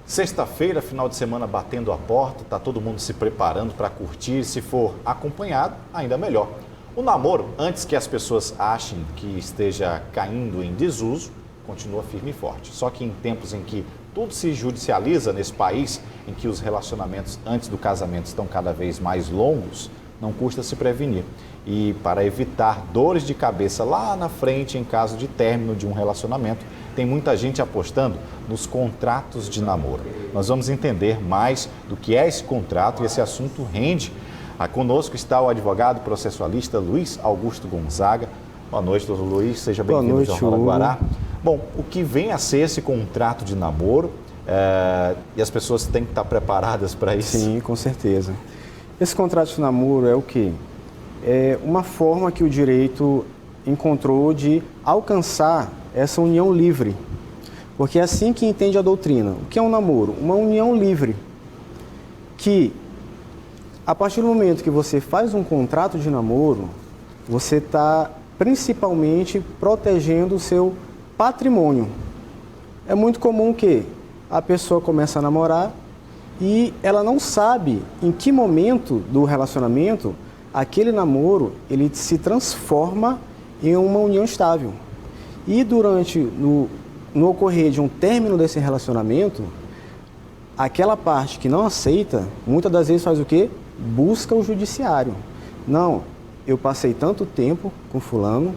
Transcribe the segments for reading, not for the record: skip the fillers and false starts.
Sexta-feira, final de semana batendo a porta, tá todo mundo se preparando para curtir, se for acompanhado, ainda melhor. O namoro, antes que as pessoas achem que esteja caindo em desuso, continua firme e forte. Só que em tempos em que tudo se judicializa nesse país, em que os relacionamentos antes do casamento estão cada vez mais longos, não custa se prevenir. E para evitar dores de cabeça lá na frente em caso de término de um relacionamento, tem muita gente apostando nos contratos de namoro. Nós vamos entender mais do que é esse contrato e esse assunto rende. Conosco está o advogado processualista Luiz Augusto Gonzaga. Boa noite, doutor Luiz. Seja bem-vindo ao Jornal da Guará. Bom, o que vem a ser esse contrato de namoro? E as pessoas têm que estar preparadas para isso? Sim, com certeza. Esse contrato de namoro é o quê? É uma forma que o direito encontrou de alcançar essa união livre. Porque é assim que entende a doutrina. O que é um namoro? Uma união livre. Que, a partir do momento que você faz um contrato de namoro, você está principalmente protegendo o seu patrimônio. É muito comum que a pessoa começa a namorar e ela não sabe em que momento do relacionamento aquele namoro ele se transforma em uma união estável. E no ocorrer de um término desse relacionamento, aquela parte que não aceita, muitas das vezes faz o quê? Busca o judiciário. Não, eu passei tanto tempo com fulano,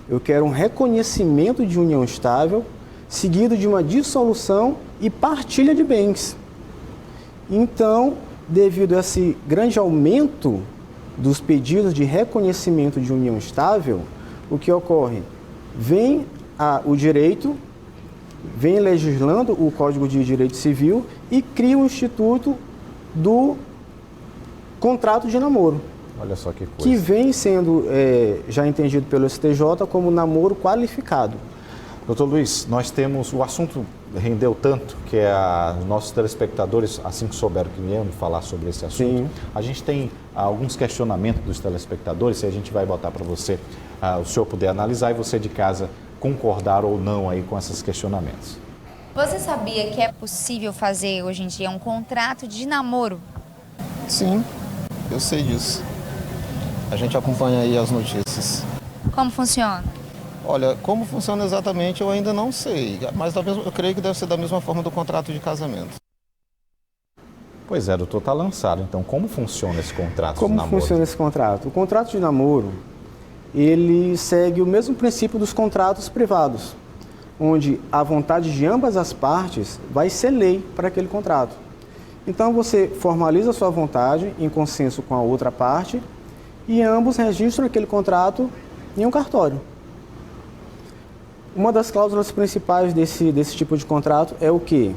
eu quero um reconhecimento de união estável, seguido de uma dissolução e partilha de bens. Então, devido a esse grande aumento dos pedidos de reconhecimento de união estável, o que ocorre? Vem o direito, vem legislando o Código de Direito Civil e cria o instituto do contrato de namoro. Olha só que coisa. Que vem sendo já entendido pelo STJ como namoro qualificado. Doutor Luiz, nós temos, o assunto rendeu tanto que nossos telespectadores, assim que souberam que íamos falar sobre esse assunto, sim, a gente tem alguns questionamentos dos telespectadores, e a gente vai botar para você, o senhor poder analisar e você de casa concordar ou não aí com esses questionamentos. Você sabia que é possível fazer hoje em dia um contrato de namoro? Sim, eu sei disso. A gente acompanha aí as notícias. Como funciona? Olha, como funciona exatamente eu ainda não sei, mas eu creio que deve ser da mesma forma do contrato de casamento. Pois é, doutor, está lançado. Então, como funciona esse contrato de namoro? Como funciona esse contrato? O contrato de namoro, ele segue o mesmo princípio dos contratos privados, onde a vontade de ambas as partes vai ser lei para aquele contrato. Então, você formaliza a sua vontade em consenso com a outra parte e ambos registram aquele contrato em um cartório. Uma das cláusulas principais desse tipo de contrato é o quê?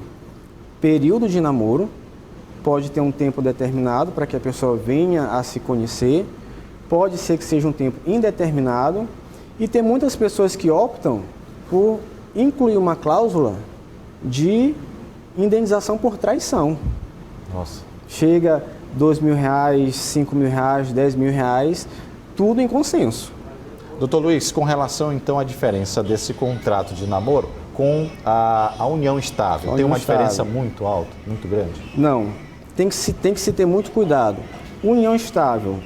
Período de namoro, pode ter um tempo determinado para que a pessoa venha a se conhecer, pode ser que seja um tempo indeterminado e tem muitas pessoas que optam por incluir uma cláusula de indenização por traição. Nossa. Chega R$2.000, R$5.000, R$10.000, tudo em consenso. Doutor Luiz, com relação então à diferença desse contrato de namoro com a união estável, tem uma diferença muito alta, muito grande? Não, tem que se ter muito cuidado. União estável,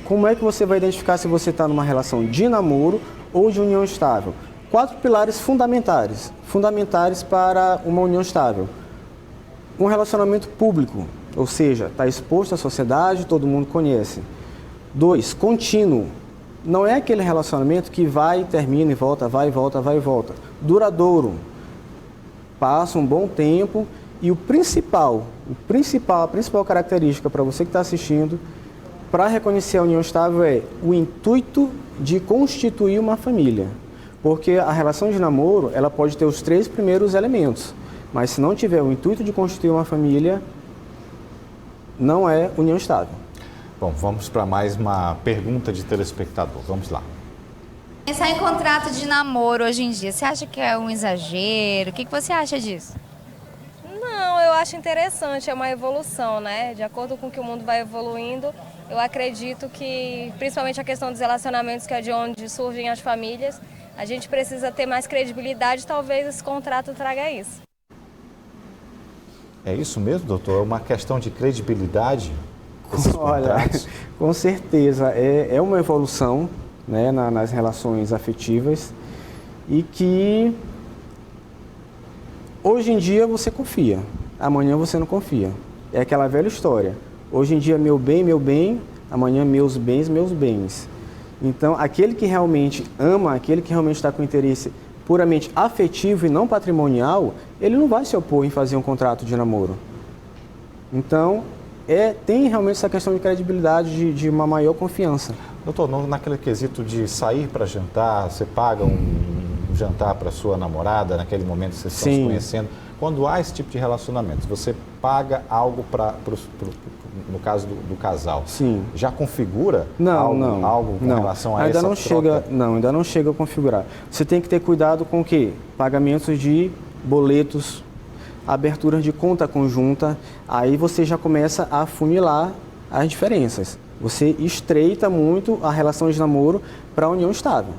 como é que você vai identificar se você está numa relação de namoro ou de união estável? 4 pilares fundamentais para uma união estável. Um relacionamento público, ou seja, está exposto à sociedade, todo mundo conhece. 2, contínuo. Não é aquele relacionamento que vai, termina e volta, vai e volta, vai e volta. Duradouro. Passa um bom tempo e a principal característica para você que está assistindo, para reconhecer a união estável é o intuito de constituir uma família. Porque a relação de namoro, ela pode ter os 3 primeiros elementos, mas se não tiver o intuito de constituir uma família, não é união estável. Bom, vamos para mais uma pergunta de telespectador. Vamos lá. Pensar em contrato de namoro hoje em dia, você acha que é um exagero? O que você acha disso? Não, eu acho interessante, é uma evolução, né? De acordo com que o mundo vai evoluindo, eu acredito que, principalmente a questão dos relacionamentos, que é de onde surgem as famílias, a gente precisa ter mais credibilidade, talvez esse contrato traga isso. É isso mesmo, doutor? É uma questão de credibilidade esses Olha, contratos? com certeza, é uma evolução, né, nas relações afetivas e que hoje em dia você confia, amanhã você não confia. É aquela velha história. Hoje em dia meu bem, amanhã meus bens. Então, aquele que realmente ama, aquele que realmente está com interesse puramente afetivo e não patrimonial, ele não vai se opor em fazer um contrato de namoro. Então, tem realmente essa questão de credibilidade, de uma maior confiança. Doutor, naquele quesito de sair para jantar, você paga um jantar para sua namorada, naquele momento que vocês estão se conhecendo. Quando há esse tipo de relacionamento, você paga algo no caso do casal. Sim. Já configura Não. algo com relação a essa troca? Ainda não chega a configurar. Você tem que ter cuidado com o quê? Pagamentos de boletos, aberturas de conta conjunta, aí você já começa a afunilar as diferenças. Você estreita muito a relação de namoro para a união estável.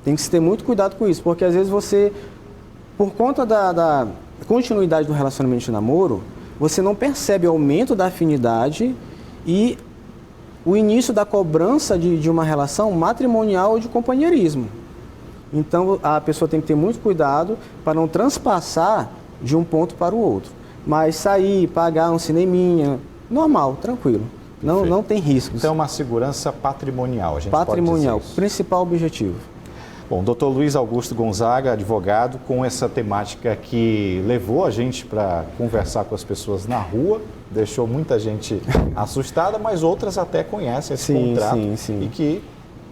Tem que se ter muito cuidado com isso, porque às vezes você, por conta da continuidade do relacionamento de namoro, você não percebe o aumento da afinidade e o início da cobrança de uma relação matrimonial ou de companheirismo. Então, a pessoa tem que ter muito cuidado para não transpassar de um ponto para o outro. Mas sair, pagar um cineminha, normal, tranquilo. Não tem riscos. Então, é uma segurança patrimonial, a gente patrimonial, pode dizer isso. Principal objetivo. Bom, doutor Luiz Augusto Gonzaga, advogado, com essa temática que levou a gente para conversar com as pessoas na rua, deixou muita gente assustada, mas outras até conhecem esse contrato sim. E que,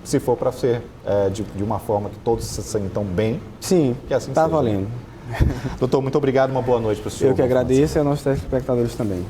se for para ser de uma forma que todos se sintam bem, sim, que assim está seja. valendo. Doutor, muito obrigado, uma boa noite para o senhor. Eu que agradeço e aos nossos telespectadores também.